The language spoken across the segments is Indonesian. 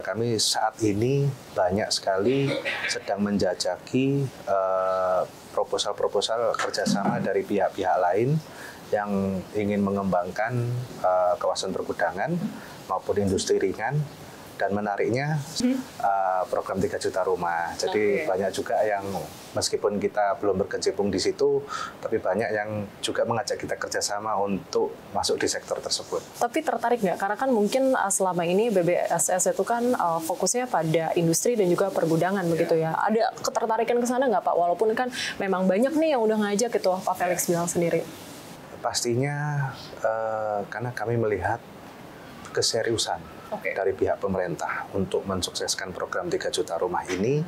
kami saat ini banyak sekali sedang menjajaki proposal-proposal kerjasama dari pihak-pihak lain yang ingin mengembangkan kawasan pergudangan maupun industri ringan. Dan menariknya program 3 juta rumah. Jadi banyak juga yang meskipun kita belum berkecimpung di situ, tapi banyak yang juga mengajak kita kerjasama untuk masuk di sektor tersebut. Tapi tertarik nggak? Karena kan mungkin selama ini BBSS itu kan fokusnya pada industri dan juga pergudangan begitu ya. Ada ketertarikan ke sana nggak Pak? Walaupun kan memang banyak nih yang udah ngajak gitu, Pak Felix bilang sendiri. Pastinya karena kami melihat keseriusan dari pihak pemerintah untuk mensukseskan program 3 juta rumah ini,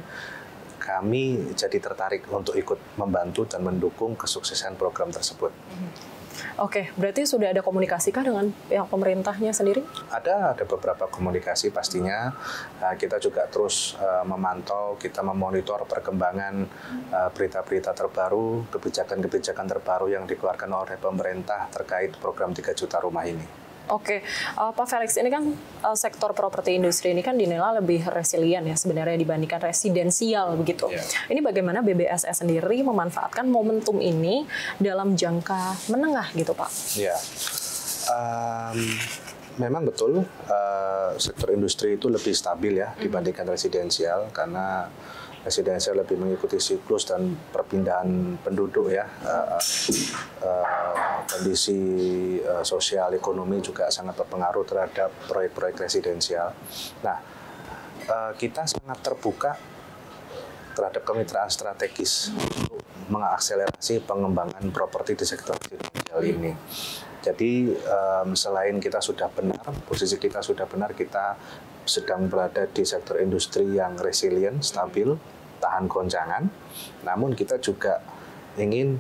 kami jadi tertarik untuk ikut membantu dan mendukung kesuksesan program tersebut. Oke, berarti sudah ada komunikasi kah dengan pihak pemerintahnya sendiri? Ada beberapa komunikasi pastinya. Kita juga terus memantau, kita memonitor perkembangan berita-berita terbaru, kebijakan-kebijakan terbaru yang dikeluarkan oleh pemerintah terkait program 3 juta rumah ini. Oke, Pak Felix, ini kan sektor properti industri ini kan dinilai lebih resilient ya sebenarnya dibandingkan residensial begitu. Ini bagaimana BBSS sendiri memanfaatkan momentum ini dalam jangka menengah gitu Pak? Ya, memang betul sektor industri itu lebih stabil ya dibandingkan residensial karena residensial lebih mengikuti siklus dan perpindahan penduduk ya. Kondisi sosial ekonomi juga sangat berpengaruh terhadap proyek-proyek residensial. Nah, kita sangat terbuka terhadap kemitraan strategis untuk mengakselerasi pengembangan properti di sektor residensial ini. Jadi selain kita sudah benar, posisi kita sudah benar, kita sedang berada di sektor industri yang resilient, stabil, tahan goncangan. Namun kita juga ingin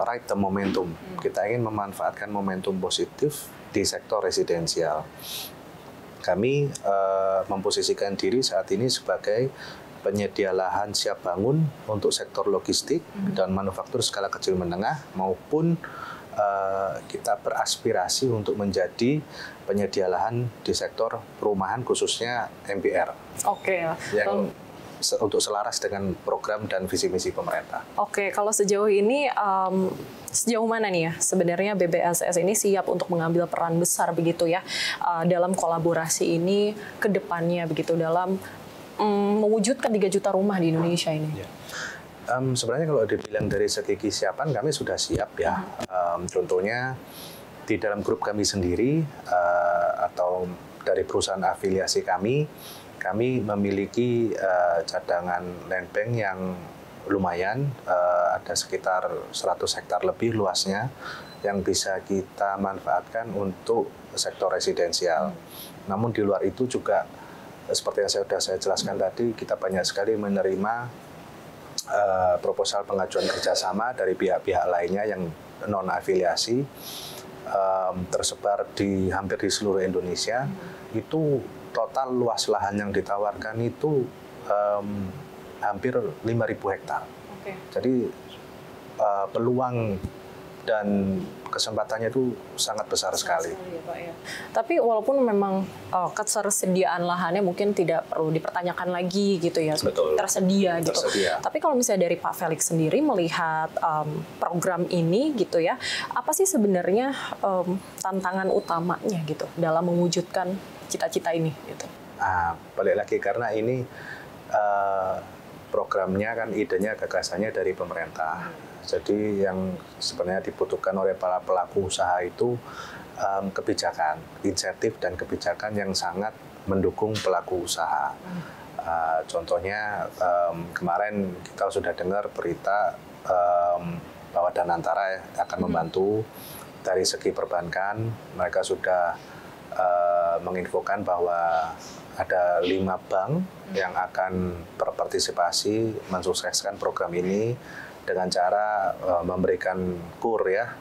ride the momentum. Kita ingin memanfaatkan momentum positif di sektor residensial. Kami memposisikan diri saat ini sebagai penyedia lahan siap bangun untuk sektor logistik dan manufaktur skala kecil menengah maupun kita beraspirasi untuk menjadi penyedia lahan di sektor perumahan khususnya MPR. Oke. Yang untuk selaras dengan program dan visi misi pemerintah. Oke, kalau sejauh ini sejauh mana nih ya sebenarnya BBSS ini siap untuk mengambil peran besar begitu ya dalam kolaborasi ini ke depannya begitu dalam mewujudkan 3 juta rumah di Indonesia ini? Ya. Sebenarnya kalau dibilang dari segi kesiapan kami sudah siap ya. Contohnya di dalam grup kami sendiri atau dari perusahaan afiliasi kami memiliki cadangan land bank yang lumayan, ada sekitar 100 hektar lebih luasnya yang bisa kita manfaatkan untuk sektor residensial. Namun di luar itu juga seperti yang sudah saya jelaskan tadi, kita banyak sekali menerima proposal pengajuan kerjasama dari pihak-pihak lainnya yang non-afiliasi tersebar di hampir di seluruh Indonesia. Itu total luas lahan yang ditawarkan itu hampir 5.000 hektar. Jadi peluang dan kesempatannya itu sangat besar sekali. Ya, Pak, ya. Tapi walaupun memang ketersediaan lahannya mungkin tidak perlu dipertanyakan lagi gitu ya, Betul. tersedia gitu. Tapi kalau misalnya dari Pak Felix sendiri melihat program ini gitu ya, apa sih sebenarnya tantangan utamanya gitu dalam mewujudkan cita-cita ini gitu? Balik lagi karena ini programnya kan idenya gagasannya dari pemerintah. Jadi yang sebenarnya dibutuhkan oleh para pelaku usaha itu kebijakan, insentif dan kebijakan yang sangat mendukung pelaku usaha. Contohnya kemarin kita sudah dengar berita bahwa Danantara akan membantu dari segi perbankan. Mereka sudah menginfokan bahwa ada 5 bank yang akan berpartisipasi mensukseskan program ini dengan cara memberikan kur ya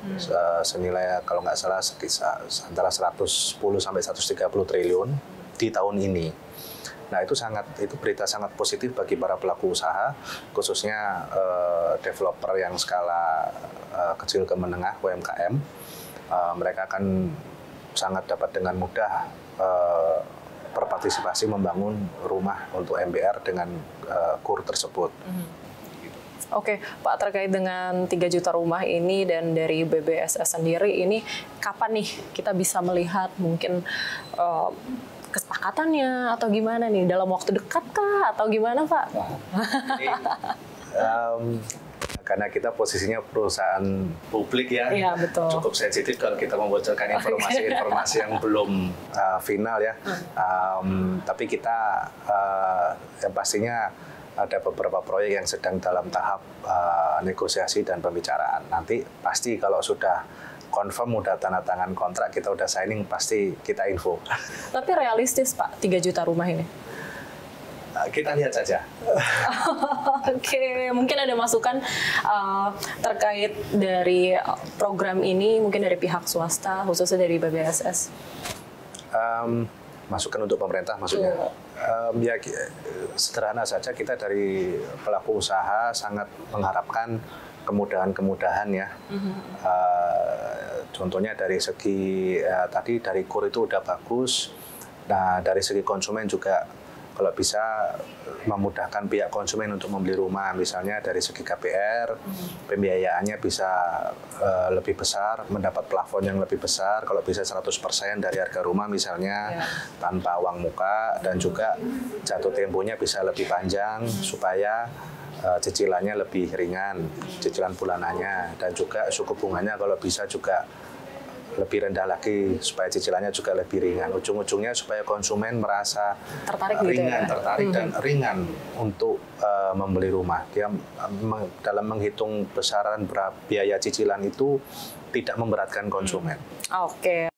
senilai kalau nggak salah antara 110 sampai 130 triliun di tahun ini. Nah itu berita sangat positif bagi para pelaku usaha khususnya developer yang skala kecil ke menengah UMKM. Mereka akan sangat dapat dengan mudah berpartisipasi membangun rumah untuk MBR dengan KUR tersebut. Oke, Pak, terkait dengan 3 juta rumah ini dan dari BBSS sendiri ini kapan nih kita bisa melihat mungkin kesepakatannya atau gimana nih, dalam waktu dekat kah atau gimana, Pak? Jadi, karena kita posisinya perusahaan publik ya, Iya, betul. cukup sensitif kalau kita membocorkan informasi-informasi yang belum final ya. Tapi kita yang pastinya ada beberapa proyek yang sedang dalam tahap negosiasi dan pembicaraan. Nanti pasti kalau sudah confirm, udah tanda tangan kontrak, kita udah signing, pasti kita info. Tapi realistis, Pak, 3 juta rumah ini? Kita lihat saja. Oke, mungkin ada masukan terkait dari program ini, mungkin dari pihak swasta, khususnya dari BBSS? Masukan untuk pemerintah maksudnya? Ya sederhana saja, kita dari pelaku usaha sangat mengharapkan kemudahan-kemudahan ya. Contohnya dari segi tadi dari KUR itu udah bagus. Nah, dari segi konsumen juga kalau bisa memudahkan pihak konsumen untuk membeli rumah, misalnya dari segi KPR, pembiayaannya bisa lebih besar, mendapat plafon yang lebih besar, kalau bisa 100% dari harga rumah misalnya, tanpa uang muka, dan juga jatuh temponya bisa lebih panjang, supaya cicilannya lebih ringan, cicilan bulanannya, dan juga suku bunganya kalau bisa juga lebih rendah lagi supaya cicilannya juga lebih ringan. Ujung-ujungnya supaya konsumen merasa tertarik ringan, gitu ya? tertarik dan ringan untuk membeli rumah. Dia dalam menghitung besaran biaya cicilan itu tidak memberatkan konsumen. Oke.